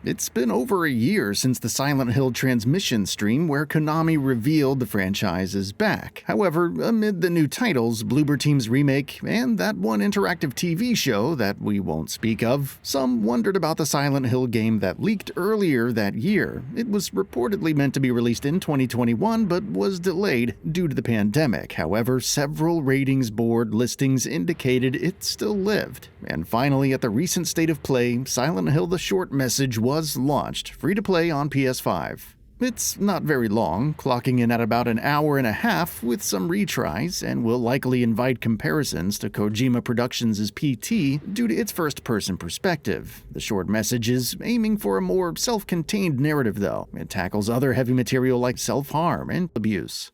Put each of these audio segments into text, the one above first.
It's been over a year since the Silent Hill transmission stream where Konami revealed the franchise is back. However, amid the new titles, Bloober Team's remake, and that one interactive TV show that we won't speak of, some wondered about the Silent Hill game that leaked earlier that year. It was reportedly meant to be released in 2021, but was delayed due to the pandemic. However, several ratings board listings indicated it still lived. And finally, at the recent State of Play, Silent Hill: The Short Message was launched, free-to-play on PS5. It's not very long, clocking in at about an hour and a half with some retries, and will likely invite comparisons to Kojima Productions' PT due to its first-person perspective. The Short Message is aiming for a more self-contained narrative, though. It tackles other heavy material like self-harm and abuse.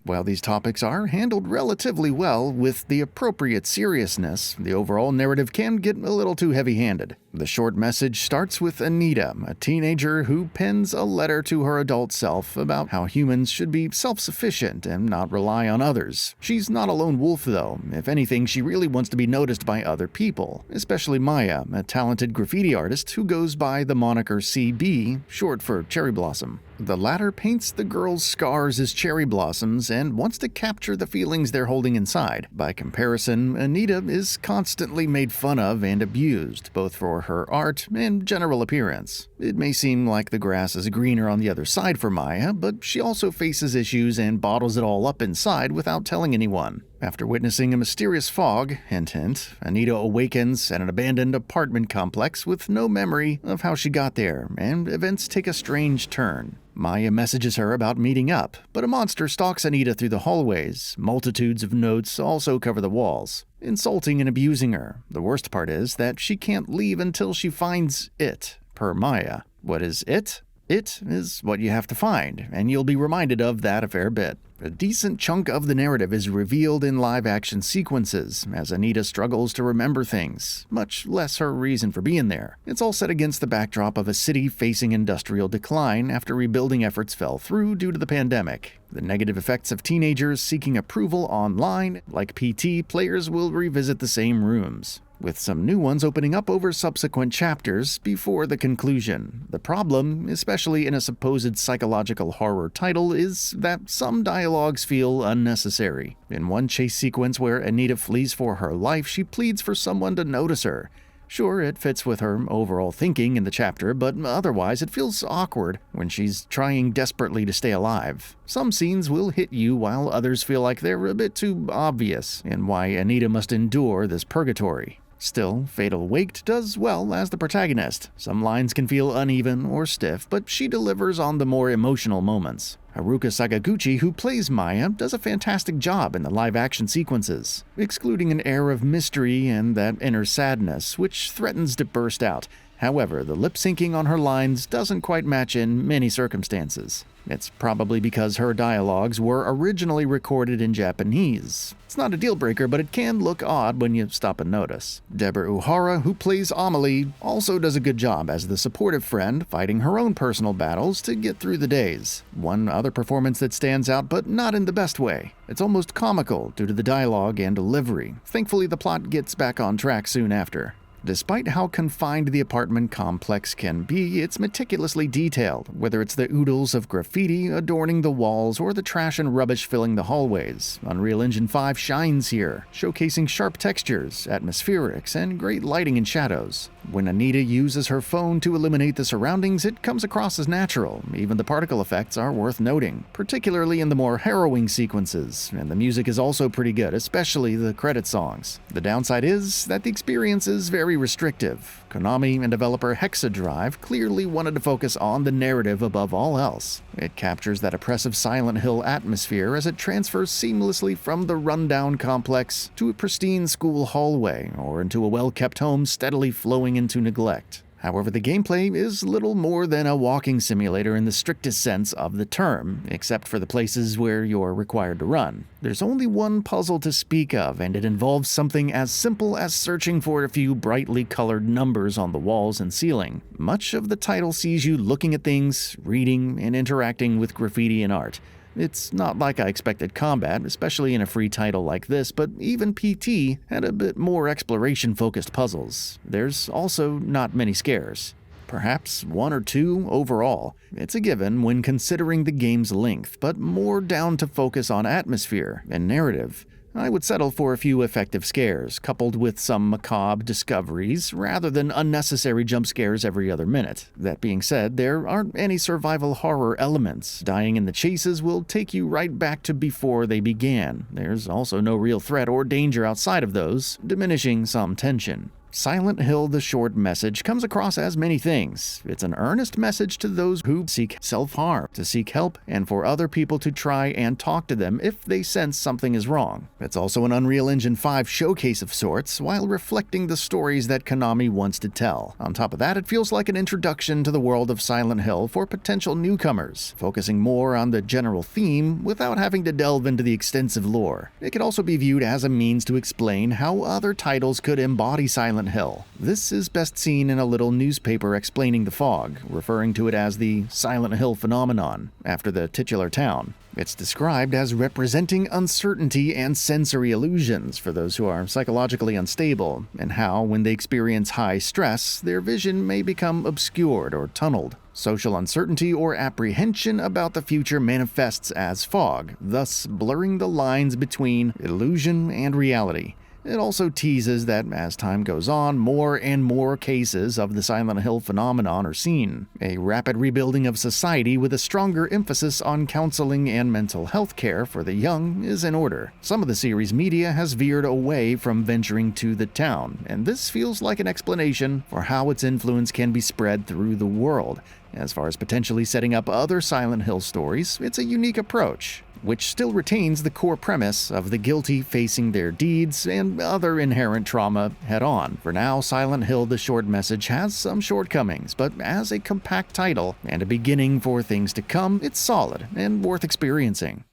While these topics are handled relatively well with the appropriate seriousness, the overall narrative can get a little too heavy-handed. The Short Message starts with Anita, a teenager who pens a letter to her adult self about how humans should be self-sufficient and not rely on others. She's not a lone wolf, though. If anything, she really wants to be noticed by other people, especially Maya, a talented graffiti artist who goes by the moniker CB, short for Cherry Blossom. The latter paints the girl's scars as cherry blossoms and wants to capture the feelings they're holding inside. By comparison, Anita is constantly made fun of and abused, both for her art and general appearance. It may seem like the grass is greener on the other side for Maya, but she also faces issues and bottles it all up inside without telling anyone. After witnessing a mysterious fog, hint hint, Anita awakens at an abandoned apartment complex with no memory of how she got there, and events take a strange turn. Maya messages her about meeting up, but a monster stalks Anita through the hallways. Multitudes of notes also cover the walls, insulting and abusing her. The worst part is that she can't leave until she finds it, per Maya. What is it? It is what you have to find, and you'll be reminded of that a fair bit. A decent chunk of the narrative is revealed in live-action sequences, as Anita struggles to remember things, much less her reason for being there. It's all set against the backdrop of a city facing industrial decline after rebuilding efforts fell through due to the pandemic. The negative effects of teenagers seeking approval online, like PT, players will revisit the same rooms, with some new ones opening up over subsequent chapters before the conclusion. The problem, especially in a supposed psychological horror title, is that some dialogues feel unnecessary. In one chase sequence where Anita flees for her life, she pleads for someone to notice her. Sure, it fits with her overall thinking in the chapter, but otherwise it feels awkward when she's trying desperately to stay alive. Some scenes will hit you while others feel like they're a bit too obvious in why Anita must endure this purgatory. Still, Fatal Waked does well as the protagonist. Some lines can feel uneven or stiff, but she delivers on the more emotional moments. Haruka Sakaguchi, who plays Maya, does a fantastic job in the live-action sequences, excluding an air of mystery and that inner sadness, which threatens to burst out. However, the lip-syncing on her lines doesn't quite match in many circumstances. It's probably because her dialogues were originally recorded in Japanese. It's not a deal-breaker, but it can look odd when you stop and notice. Deborah Uhara, who plays Amelie, also does a good job as the supportive friend, fighting her own personal battles to get through the days. One other performance that stands out, but not in the best way. It's almost comical due to the dialogue and delivery. Thankfully, the plot gets back on track soon after. Despite how confined the apartment complex can be, it's meticulously detailed, whether it's the oodles of graffiti adorning the walls or the trash and rubbish filling the hallways. Unreal Engine 5 shines here, showcasing sharp textures, atmospherics, and great lighting and shadows. When Anita uses her phone to illuminate the surroundings, it comes across as natural. Even the particle effects are worth noting, particularly in the more harrowing sequences, and the music is also pretty good, especially the credit songs. The downside is that the experience is very restrictive. Konami and developer Hexadrive clearly wanted to focus on the narrative above all else. It captures that oppressive Silent Hill atmosphere as it transfers seamlessly from the rundown complex to a pristine school hallway or into a well-kept home steadily flowing into neglect. However, the gameplay is little more than a walking simulator in the strictest sense of the term, except for the places where you're required to run. There's only one puzzle to speak of, and it involves something as simple as searching for a few brightly colored numbers on the walls and ceiling. Much of the title sees you looking at things, reading, and interacting with graffiti and art. It's not like I expected combat, especially in a free title like this, but even PT had a bit more exploration-focused puzzles. There's also not many scares. Perhaps one or two overall. It's a given when considering the game's length, but more down to focus on atmosphere and narrative. I would settle for a few effective scares, coupled with some macabre discoveries, rather than unnecessary jump scares every other minute. That being said, there aren't any survival horror elements. Dying in the chases will take you right back to before they began. There's also no real threat or danger outside of those, diminishing some tension. Silent Hill: The Short Message comes across as many things. It's an earnest message to those who seek self-harm, to seek help, and for other people to try and talk to them if they sense something is wrong. It's also an Unreal Engine 5 showcase of sorts, while reflecting the stories that Konami wants to tell. On top of that, it feels like an introduction to the world of Silent Hill for potential newcomers, focusing more on the general theme without having to delve into the extensive lore. It could also be viewed as a means to explain how other titles could embody Silent Hill. This is best seen in a little newspaper explaining the fog, referring to it as the Silent Hill phenomenon, after the titular town. It's described as representing uncertainty and sensory illusions for those who are psychologically unstable, and how, when they experience high stress, their vision may become obscured or tunneled. Social uncertainty or apprehension about the future manifests as fog, thus blurring the lines between illusion and reality. It also teases that as time goes on, more and more cases of the Silent Hill phenomenon are seen. A rapid rebuilding of society with a stronger emphasis on counseling and mental health care for the young is in order. Some of the series' media has veered away from venturing to the town, and this feels like an explanation for how its influence can be spread through the world. As far as potentially setting up other Silent Hill stories, it's a unique approach, which still retains the core premise of the guilty facing their deeds and other inherent trauma head-on. For now, Silent Hill: The Short Message has some shortcomings, but as a compact title and a beginning for things to come, it's solid and worth experiencing.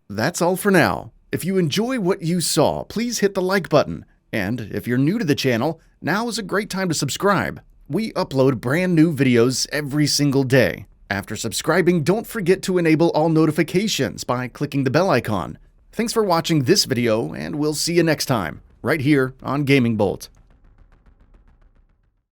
That's all for now. If you enjoy what you saw, please hit the like button. And if you're new to the channel, now is a great time to subscribe. We upload brand new videos every single day. After subscribing, don't forget to enable all notifications by clicking the bell icon. Thanks for watching this video, and we'll see you next time, right here on GamingBolt.